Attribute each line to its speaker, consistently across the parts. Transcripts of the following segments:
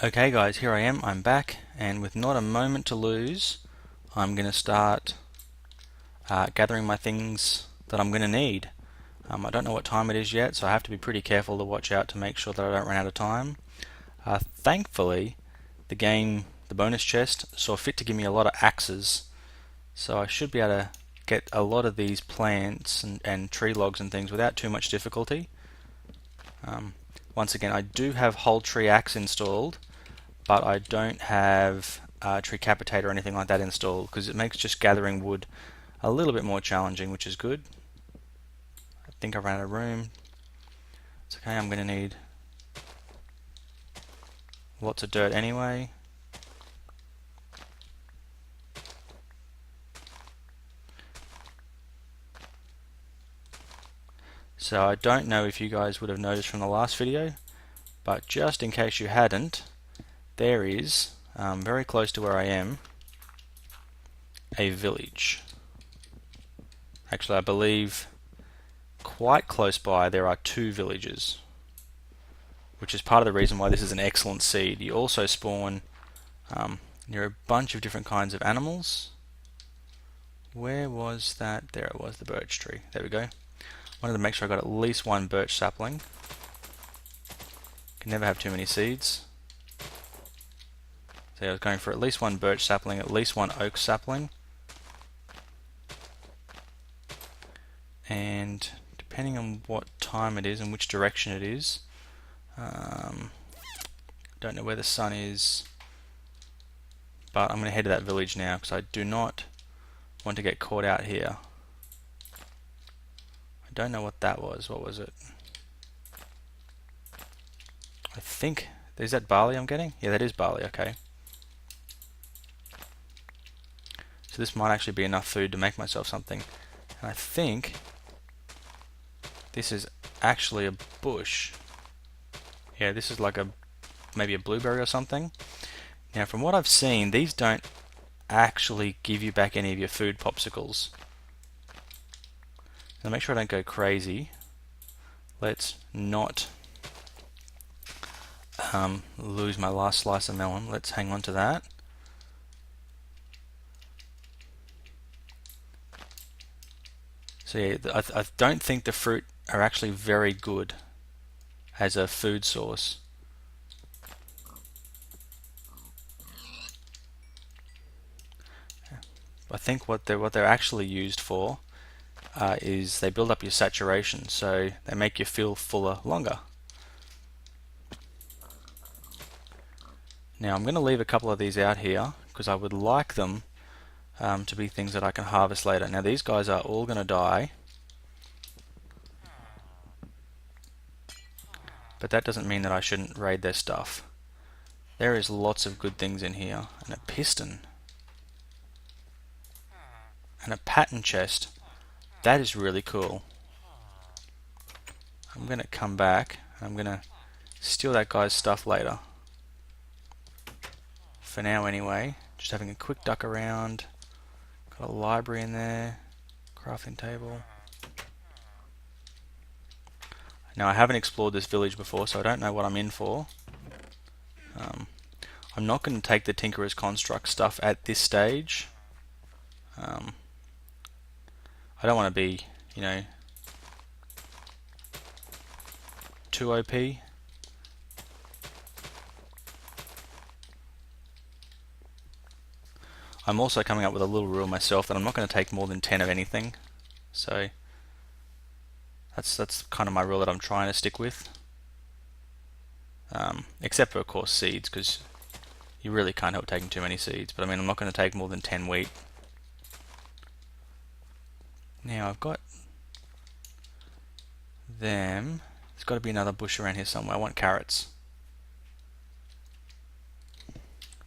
Speaker 1: Okay guys, here I am, I'm back, and with not a moment to lose, I'm going to start gathering my things that I'm going to need. I don't know what time it is yet, so I have to be pretty careful to watch out to make sure that I don't run out of time. Thankfully, the bonus chest, saw fit to give me a lot of axes, so I should be able to get a lot of these plants and tree logs and things without too much difficulty. Once again, I do have whole tree axe installed, but I don't have tree capitator or anything like that installed because it makes just gathering wood a little bit more challenging, which is good. I think I ran out of room. It's okay, I'm going to need lots of dirt anyway. So I don't know if you guys would have noticed from the last video, but just in case you hadn't, there is, very close to where I am, a village. Actually, I believe quite close by there are two villages, which is part of the reason why this is an excellent seed. You also spawn near a bunch of different kinds of animals. Where was that? There it was, the birch tree. There we go. Wanted to make sure I got at least one birch sapling. Can never have too many seeds. So I was going for at least one birch sapling, at least one oak sapling. And depending on what time it is and which direction it is, don't know where the sun is, but I'm going to head to that village now because I do not want to get caught out here. I don't know what that was. What was it? I think, is that barley I'm getting? Yeah, that is barley, okay. So this might actually be enough food to make myself something. And I think this is actually a bush. Yeah, this is like maybe a blueberry or something. Now from what I've seen, these don't actually give you back any of your food popsicles. Now make sure I don't go crazy. Let's not lose my last slice of melon. Let's hang on to that. So yeah, I don't think the fruit are actually very good as a food source. I think what they're actually used for is they build up your saturation, so they make you feel fuller longer. Now I'm going to leave a couple of these out here because I would like them to be things that I can harvest later. Now these guys are all going to die, but that doesn't mean that I shouldn't raid their stuff. There is lots of good things in here, and a piston, and a pattern chest. That is really cool. I'm going to come back, and I'm going to steal that guy's stuff later. For now anyway, just having a quick duck around. Got a library in there, crafting table. Now I haven't explored this village before, so I don't know what I'm in for. I'm not going to take the Tinkerer's Construct stuff at this stage. I don't want to be, too OP. I'm also coming up with a little rule myself that I'm not going to take more than 10 of anything. So that's kind of my rule that I'm trying to stick with. Except for, of course, seeds, because you really can't help taking too many seeds. But I mean, I'm not going to take more than 10 wheat. Now I've got them. There's got to be another bush around here somewhere. I want carrots.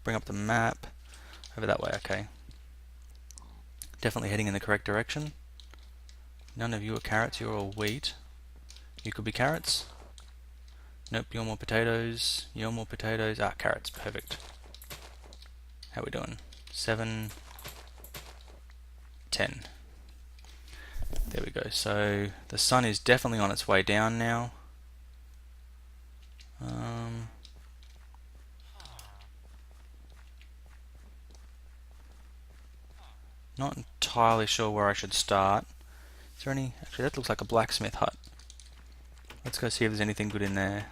Speaker 1: Bring up the map. Over that way, okay. Definitely heading in the correct direction. None of you are carrots, you're all wheat. You could be carrots. Nope, you're more potatoes. You're more potatoes. Ah, carrots, perfect. How we doing? 7, 10. There we go. So the sun is definitely on its way down now. Not entirely sure where I should start. Is there any... Actually, that looks like a blacksmith hut. Let's go see if there's anything good in there.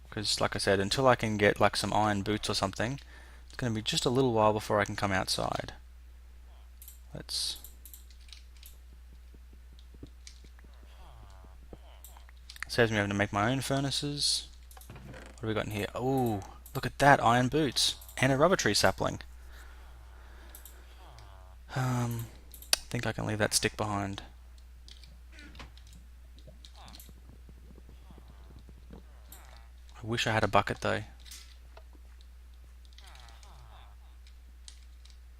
Speaker 1: Because, like I said, until I can get like some iron boots or something, it's going to be just a little while before I can come outside. Let's... Saves me having to make my own furnaces. What have we got in here? Oh, look at that, iron boots and a rubber tree sapling. I think I can leave that stick behind. I wish I had a bucket though.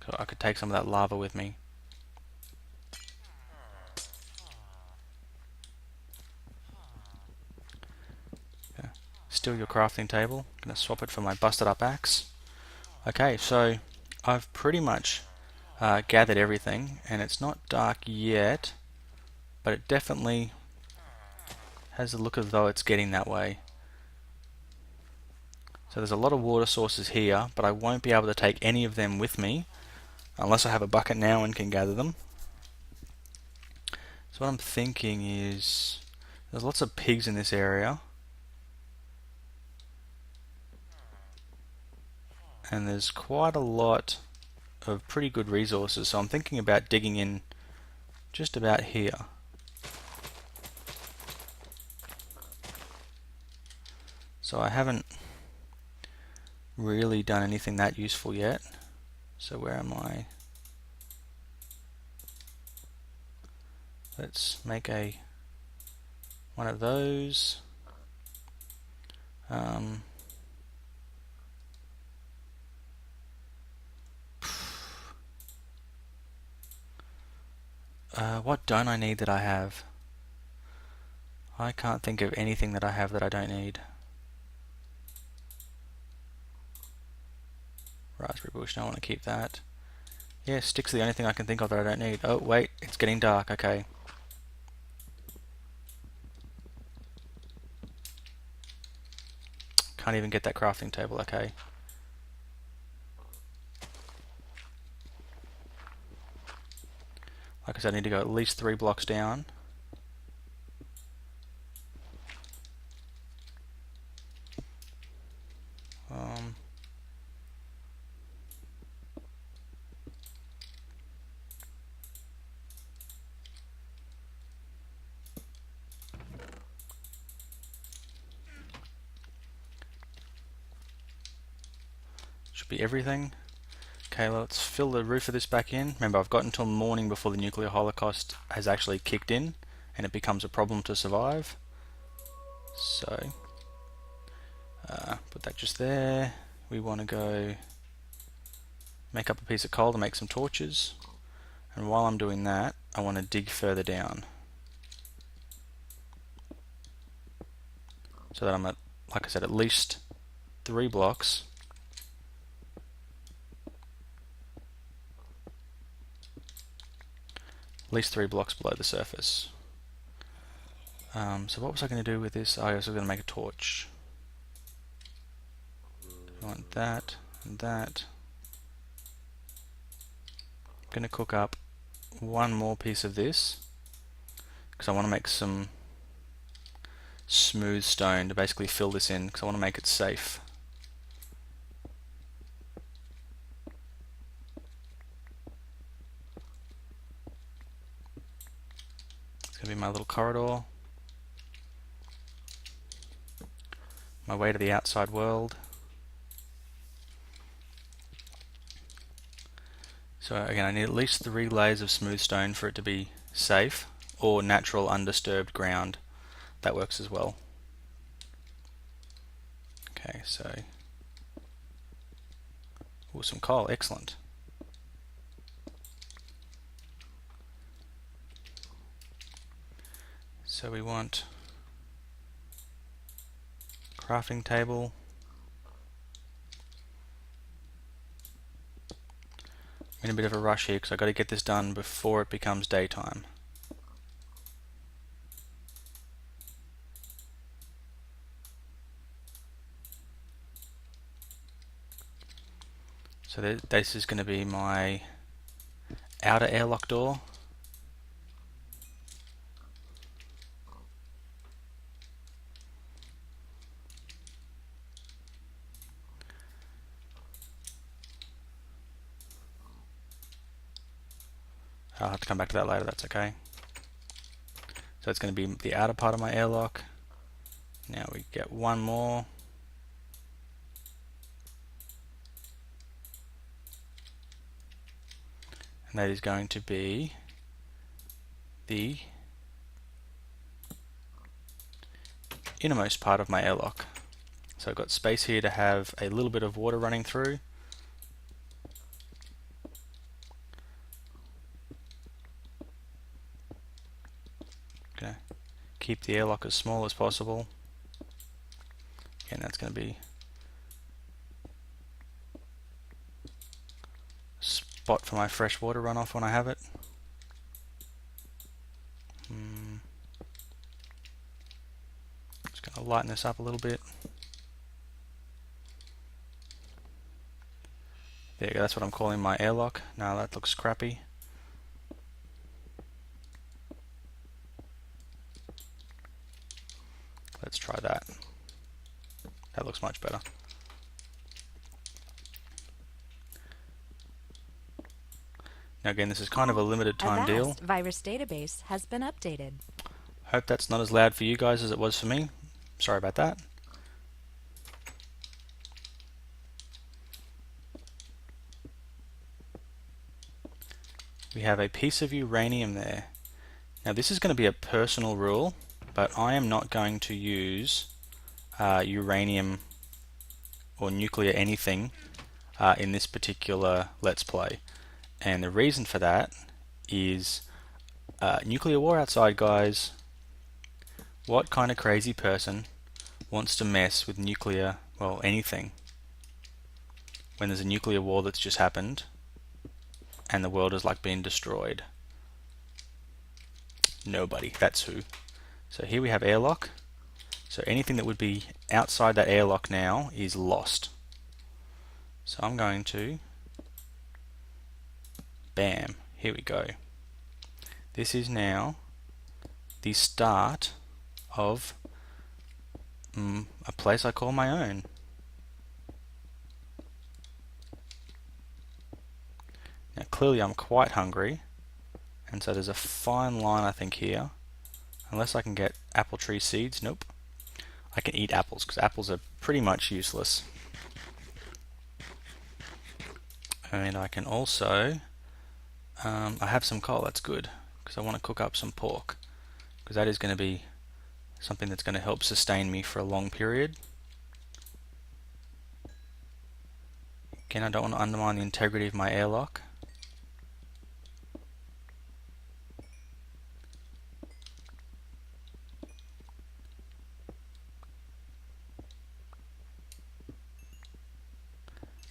Speaker 1: So I could take some of that lava with me. Okay. Steal your crafting table. I'm going to swap it for my busted up axe. Okay, so I've pretty much gathered everything, and it's not dark yet, but it definitely has the look as though it's getting that way. So there's a lot of water sources here, but I won't be able to take any of them with me unless I have a bucket now and can gather them. So what I'm thinking is, there's lots of pigs in this area, and there's quite a lot of pretty good resources, so I'm thinking about digging in just about here. So I haven't really done anything that useful yet. So where am I? Let's make one of those. What don't I need that I have? I can't think of anything that I have that I don't need. Raspberry bush, don't want to keep that. Yeah, sticks are the only thing I can think of that I don't need. Oh wait, it's getting dark, okay. Can't even get that crafting table, okay. Like I said, I need to go at least 3 blocks down. Should be everything. Okay, let's fill the roof of this back in. Remember, I've got until morning before the nuclear holocaust has actually kicked in and it becomes a problem to survive. So, put that just there. We want to go make up a piece of coal to make some torches. And while I'm doing that, I want to dig further down. So that I'm at, like I said, at least 3 blocks. At least 3 blocks below the surface. So what was I going to do with this? I was going to make a torch. I want that and that. I'm going to cook up one more piece of this because I want to make some smooth stone to basically fill this in because I want to make it safe. It's going to be my little corridor. My way to the outside world. So again, I need at least 3 layers of smooth stone for it to be safe, or natural undisturbed ground. That works as well. Okay, so some coal, excellent. So we want crafting table. I'm in a bit of a rush here because I've got to get this done before it becomes daytime. So So this is going to be my outer airlock door. I'll have to come back to that later, that's okay. So it's going to be the outer part of my airlock. Now we get one more. And that is going to be the innermost part of my airlock. So I've got space here to have a little bit of water running through. Okay. Keep the airlock as small as possible. And that's going to be a spot for my fresh water runoff when I have it. Just going to lighten this up a little bit. There you go, that's what I'm calling my airlock. Now that looks crappy. Let's try that. That looks much better. Now again, this is kind of a limited time deal.
Speaker 2: Virus database has been updated.
Speaker 1: Hope that's not as loud for you guys as it was for me. Sorry about that. We have a piece of uranium there. Now this is going to be a personal rule, but I am not going to use uranium or nuclear anything in this particular Let's Play. And the reason for that is nuclear war outside, guys. What kind of crazy person wants to mess with nuclear, well, anything, when there's a nuclear war that's just happened and the world is like being destroyed? Nobody. That's who. So here we have airlock. So anything that would be outside that airlock now is lost. So I'm going to, bam, here we go. This is now the start of a place I call my own. Now clearly I'm quite hungry, and so there's a fine line I think here. Unless I can get apple tree seeds, nope. I can eat apples because apples are pretty much useless. And I can also, I have some coal, that's good, because I want to cook up some pork, because that is going to be something that's going to help sustain me for a long period. Again, I don't want to undermine the integrity of my airlock.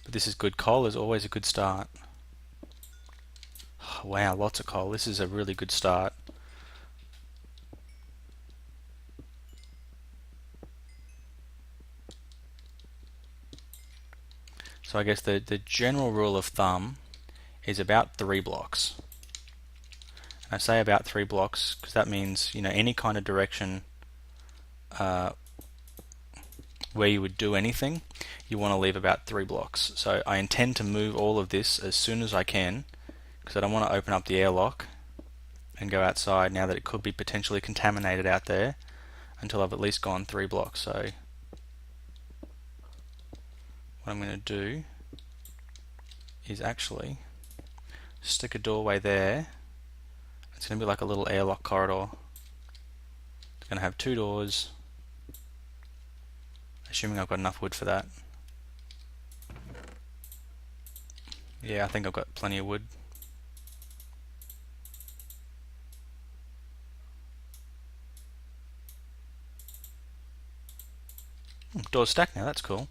Speaker 1: But this is good. Coal is always a good start. Oh, wow, lots of coal. This is a really good start. So I guess the general rule of thumb is about 3 blocks. And I say about 3 blocks because that means, you know, any kind of direction where you would do anything, you want to leave about 3 blocks. So I intend to move all of this as soon as I can, because I don't want to open up the airlock and go outside now that it could be potentially contaminated out there until I've at least gone 3 blocks. So what I'm going to do is actually stick a doorway there. It's going to be like a little airlock corridor. It's going to have 2 doors, assuming I've got enough wood for that. Yeah, I think I've got plenty of wood. Doors stacked now, that's cool.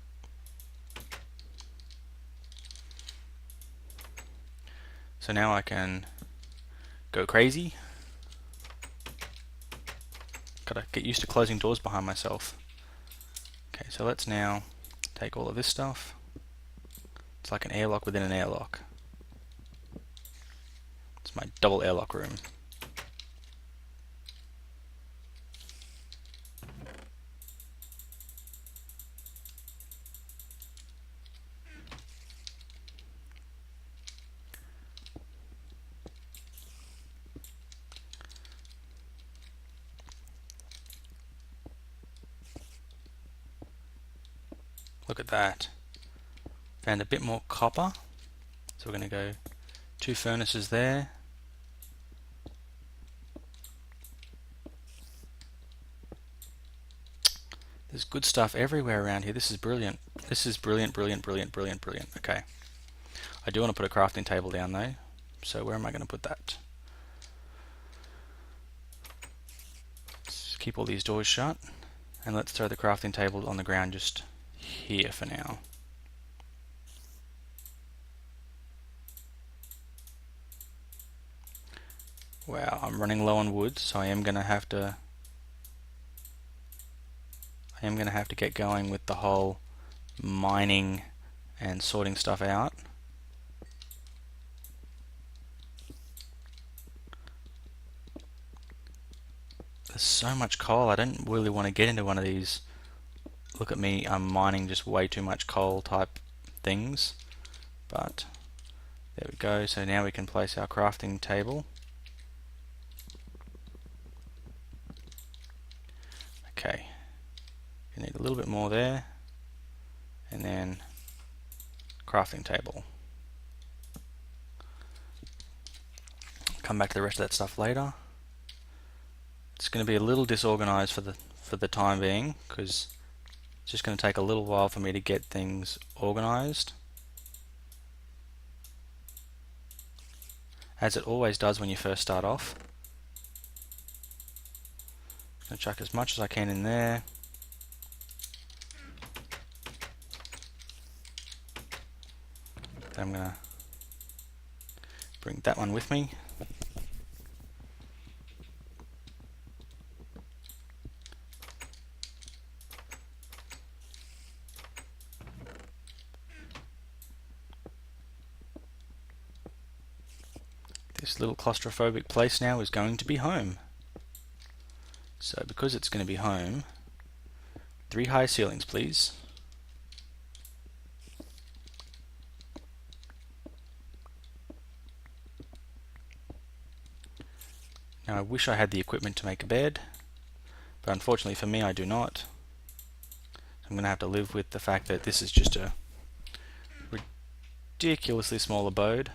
Speaker 1: So now I can go crazy. Gotta get used to closing doors behind myself. Okay, so let's now take all of this stuff. It's like an airlock within an airlock. It's my double airlock room. Look at that. Found a bit more copper. So we're going to go 2 furnaces there. There's good stuff everywhere around here. This is brilliant. This is brilliant, brilliant, brilliant, brilliant, brilliant. Okay. I do want to put a crafting table down though. So where am I going to put that? Let's keep all these doors shut. And let's throw the crafting table on the ground just here for now. Wow, I'm running low on wood, so I am going to have to get going with the whole mining and sorting stuff out. There's so much coal, I don't really want to get into one of these, look at me, I'm mining just way too much coal type things. But there we go, so now we can place our crafting table. Okay, you need a little bit more there, and then crafting table. Come back to the rest of that stuff later. It's going to be a little disorganized for the time being, because it's just going to take a little while for me to get things organized, as it always does when you first start off. I'm going to chuck as much as I can in there. Then I'm going to bring that one with me. This little claustrophobic place now is going to be home. So because it's going to be home, 3 high ceilings please. Now I wish I had the equipment to make a bed, but unfortunately for me I do not. I'm going to have to live with the fact that this is just a ridiculously small abode.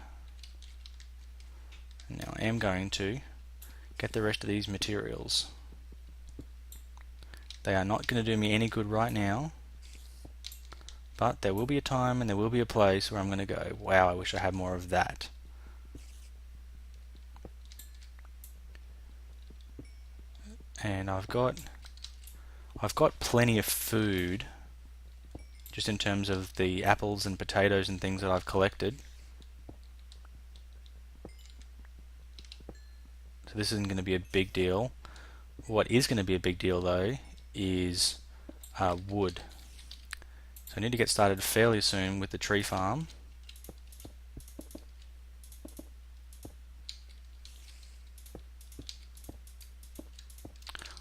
Speaker 1: And now I am going to get the rest of these materials. They are not going to do me any good right now, but there will be a time and there will be a place where I'm going to go, wow, I wish I had more of that. And I've got plenty of food, just in terms of the apples and potatoes and things that I've collected. So this isn't going to be a big deal. What is going to be a big deal though is wood. So I need to get started fairly soon with the tree farm.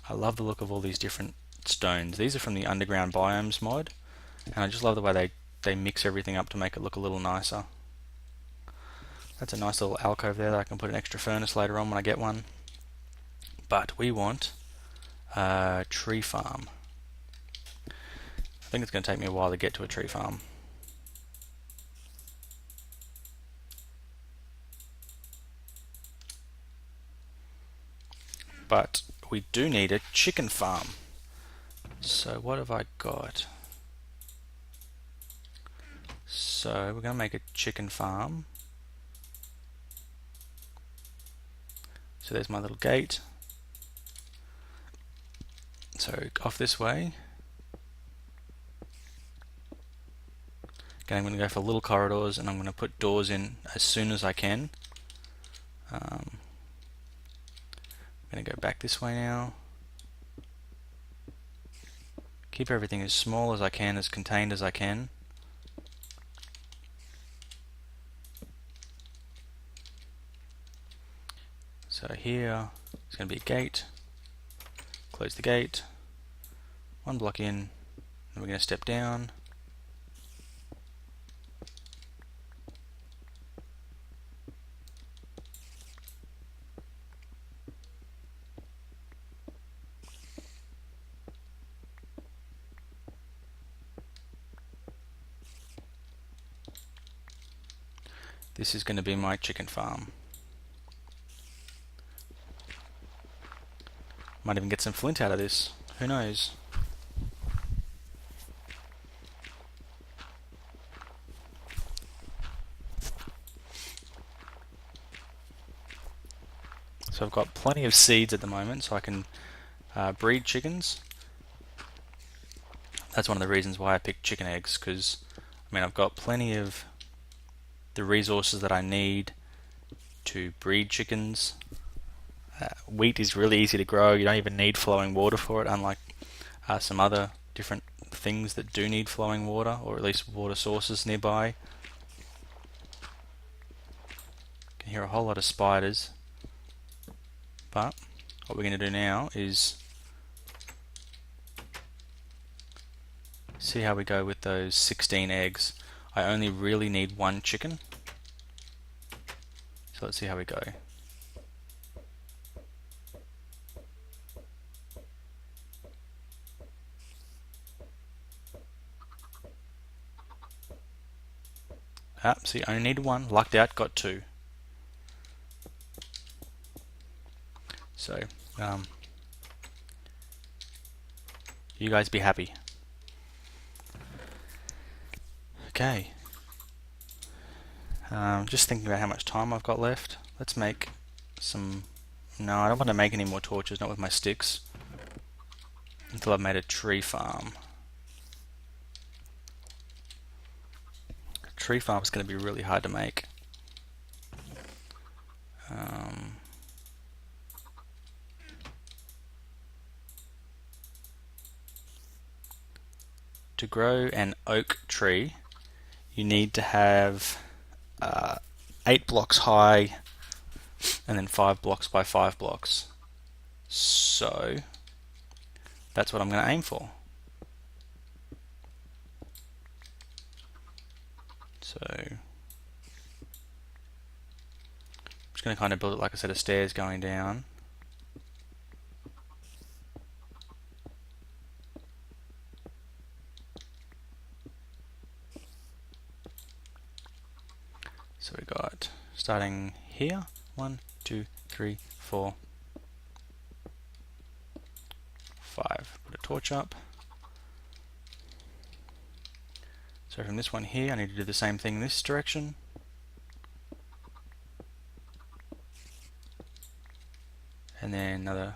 Speaker 1: I love the look of all these different stones. These are from the Underground Biomes mod, and I just love the way they mix everything up to make it look a little nicer. That's a nice little alcove there that I can put an extra furnace later on when I get one. But we want a tree farm. I think it's going to take me a while to get to a tree farm. But we do need a chicken farm. So what have I got? So we're going to make a chicken farm. So there's my little gate. So off this way. Again, I'm going to go for little corridors, and I'm going to put doors in as soon as I can. I'm going to go back this way now. Keep everything as small as I can, as contained as I can. So here is going to be a gate. Close the gate. One block in. And we're going to step down. This is going to be my chicken farm. Might even get some flint out of this. Who knows? So I've got plenty of seeds at the moment, so I can breed chickens. That's one of the reasons why I picked chicken eggs, because I mean I've got plenty of the resources that I need to breed chickens. Wheat is really easy to grow. You don't even need flowing water for it, unlike some other different things that do need flowing water, or at least water sources nearby. You can hear a whole lot of spiders, but what we're going to do now is see how we go with those 16 eggs. I only really need one chicken, so let's see how we go. See, I only need one. Lucked out, got two. So, you guys be happy. Okay. Just thinking about how much time I've got left. Let's make some... No, I don't want to make any more torches, not with my sticks, until I've made a tree farm. A tree farm is going to be really hard to make. To grow an oak tree, you need to have 8 blocks high and then 5 blocks by 5 blocks. So that's what I'm going to aim for. So I'm just going to kind of build it like a set of stairs going down. So we got, starting here, 1, 2, 3, 4, 5. Put a torch up. So from this one here, I need to do the same thing in this direction. And then another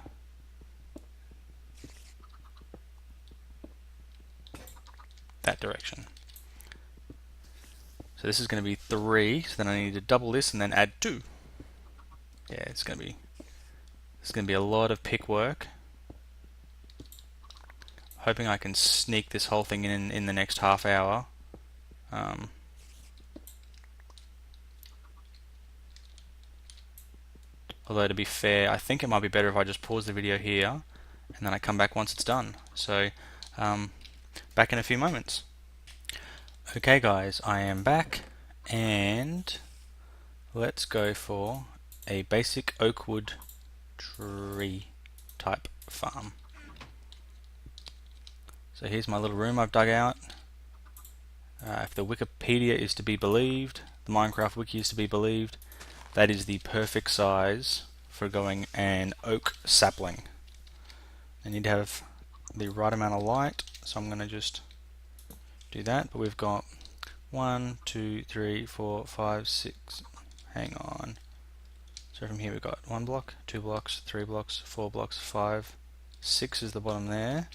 Speaker 1: that direction. So this is going to be 3, so then I need to double this and then add 2. Yeah, it's going to be a lot of pick work. Hoping I can sneak this whole thing in the next half hour. Although to be fair, I think it might be better if I just pause the video here and then I come back once it's done. So back in a few moments. Okay guys, I am back, and let's go for a basic oak wood tree type farm. So here's my little room I've dug out. If the Wikipedia is to be believed, the Minecraft wiki is to be believed, that is the perfect size for going an oak sapling. I need to have the right amount of light, so I'm going to just do that. But we've got 1, 2, 3, 4, 5, 6. Hang on. So from here we've got 1 block, 2 blocks, 3 blocks, 4 blocks, 5, 6 is the bottom there.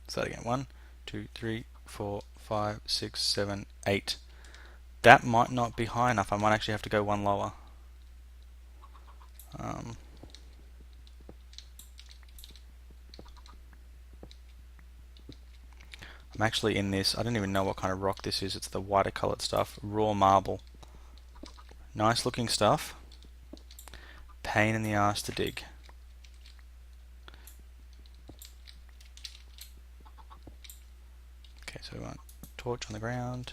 Speaker 1: Start again. 1, 2, 3, 4, 5, 6, 7, 8. That might not be high enough. I might actually have to go one lower. I'm actually in this, I don't even know what kind of rock this is. It's the whiter colored stuff. Raw marble. Nice looking stuff. Pain in the ass to dig. Okay, so we want torch on the ground.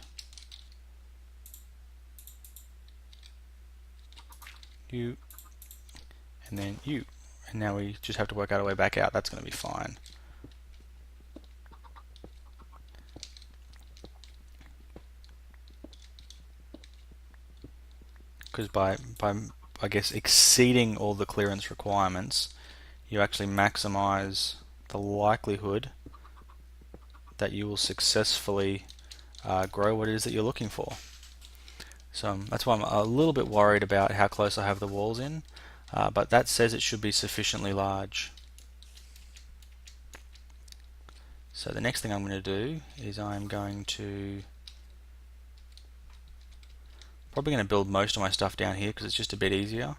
Speaker 1: You. And then you. And now we just have to work out our way back out. That's going to be fine. Because by I guess exceeding all the clearance requirements, you actually maximize the likelihood that you will successfully grow what it is that you're looking for. So that's why I'm a little bit worried about how close I have the walls in, but that says it should be sufficiently large. So the next thing I'm going to do is I'm probably going to build most of my stuff down here because it's just a bit easier.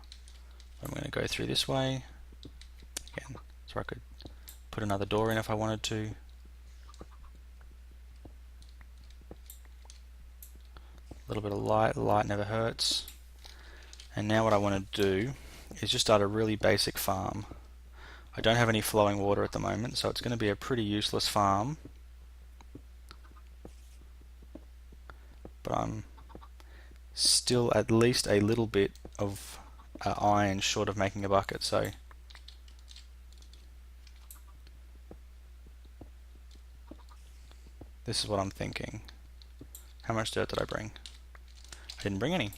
Speaker 1: I'm going to go through this way again, so I could put another door in if I wanted to. A little bit of light. Light never hurts. And now what I want to do is just start a really basic farm. I don't have any flowing water at the moment, so it's going to be a pretty useless farm. But I'm still at least a little bit of iron short of making a bucket, so this is what I'm thinking. How much dirt did I bring? I didn't bring any.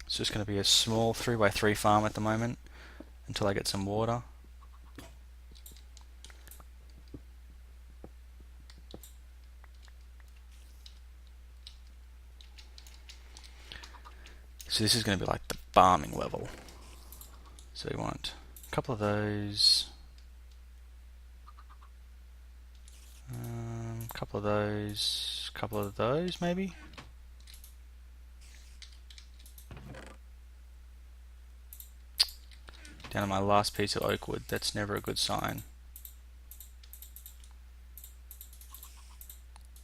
Speaker 1: It's just going to be a small 3x3 farm at the moment until I get some water. So this is going to be like the farming level. So we want a couple of those, couple of those, couple of those maybe. Down to my last piece of oak wood. That's never a good sign.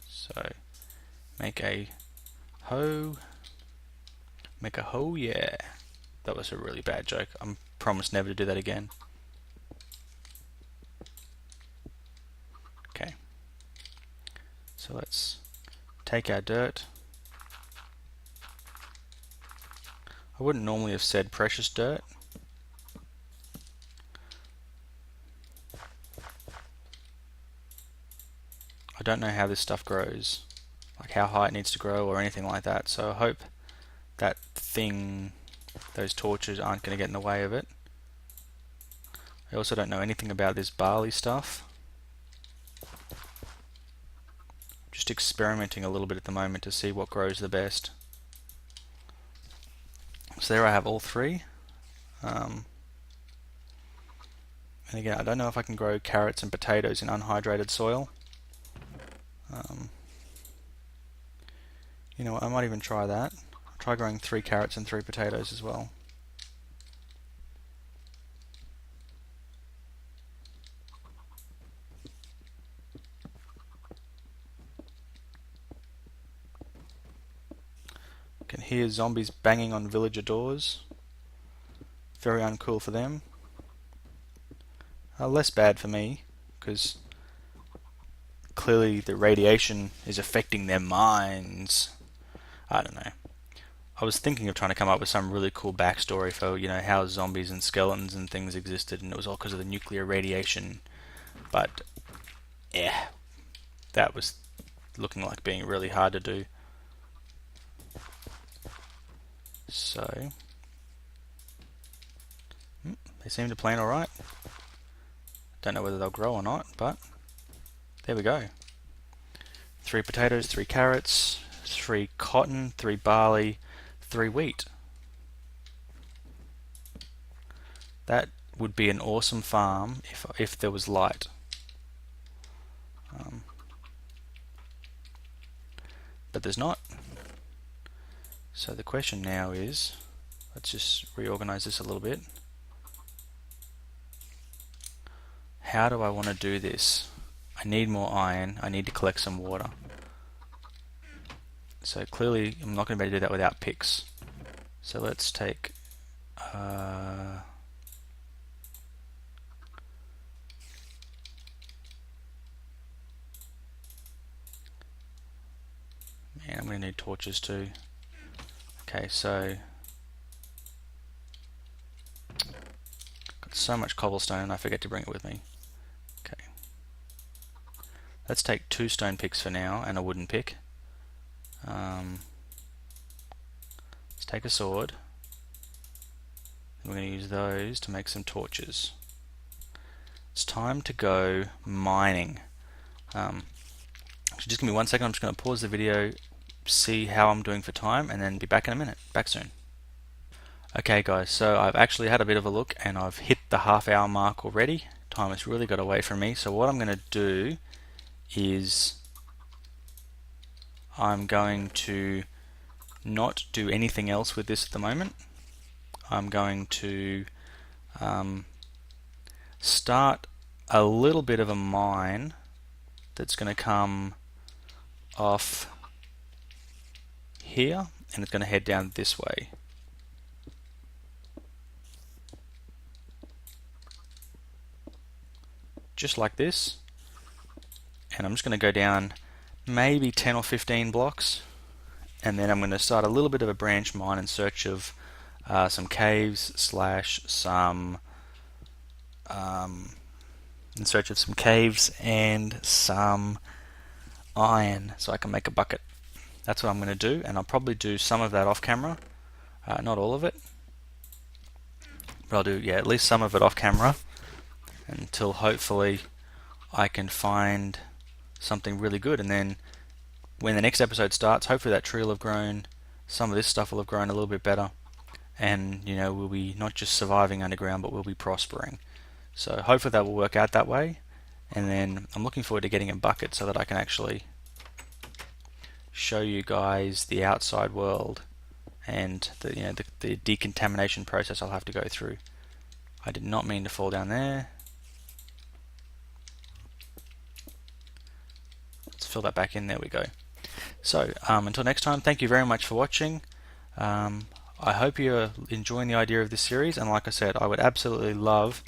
Speaker 1: So make a hoe. Make a hoe, yeah. That was a really bad joke. I promise never to do that again. Okay. So let's take our dirt. I wouldn't normally have said precious dirt. I don't know how this stuff grows, like how high it needs to grow or anything like that, so I hope that thing, those torches aren't going to get in the way of it. I also don't know anything about this barley stuff. Just experimenting a little bit at the moment to see what grows the best. So there I have all three. And again, I don't know if I can grow carrots and potatoes in unhydrated soil. You know what, I might even try that. I'll try growing 3 carrots and 3 potatoes as well. I can hear zombies banging on villager doors. Very uncool for them. Less bad for me, because clearly the radiation is affecting their minds. I don't know. I was thinking of trying to come up with some really cool backstory for, you know, how zombies and skeletons and things existed, and it was all because of the nuclear radiation. But, yeah, that was looking like being really hard to do. So, they seem to plan alright. Don't know whether they'll grow or not, but there we go. 3 potatoes, 3 carrots, 3 cotton, 3 barley, 3 wheat. That would be an awesome farm if there was light. But there's not. So the question now is, let's just reorganize this a little bit. how do I want to do this? I need more iron. I need to collect some water. So clearly I'm not going to be able to do that without picks. So let's take man, I'm going to need torches too. Okay, so got so much cobblestone I forget to bring it with me. Okay, let's take 2 stone picks for now and a wooden pick. Let's take a sword. We're going to use those to make some torches. It's time to go mining. Just give me 1 second. I'm just going to pause the video, see how I'm doing for time, and then be back in a minute. Back soon. Okay guys, so I've actually had a bit of a look and I've hit the half-hour mark already. Time has really got away from me. So what I'm going to do is I'm going to not do anything else with this at the moment. I'm going to start a little bit of a mine that's going to come off here and it's going to head down this way. Just like this. And I'm just going to go down maybe 10 or 15 blocks, and then I'm going to start a little bit of a branch mine in search of some caves slash some in search of some caves and some iron so I can make a bucket. That's what I'm going to do, and I'll probably do some of that off camera, not all of it, but I'll do at least some of it off camera until hopefully I can find something really good. And then when the next episode starts, hopefully that tree will have grown, some of this stuff will have grown a little bit better, and we'll be not just surviving underground but we'll be prospering. So hopefully that will work out that way, and then I'm looking forward to getting a bucket so that I can actually show you guys the outside world and the decontamination process I'll have to go through. I did not mean to fall down there. Let's fill that back in. There we go. So until next time, thank you very much for watching. I hope you're enjoying the idea of this series, and like I said, I would absolutely love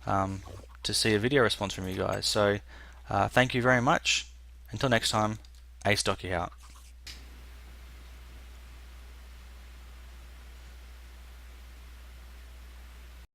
Speaker 1: to see a video response from you guys. So thank you very much. Until next time, Astocky out.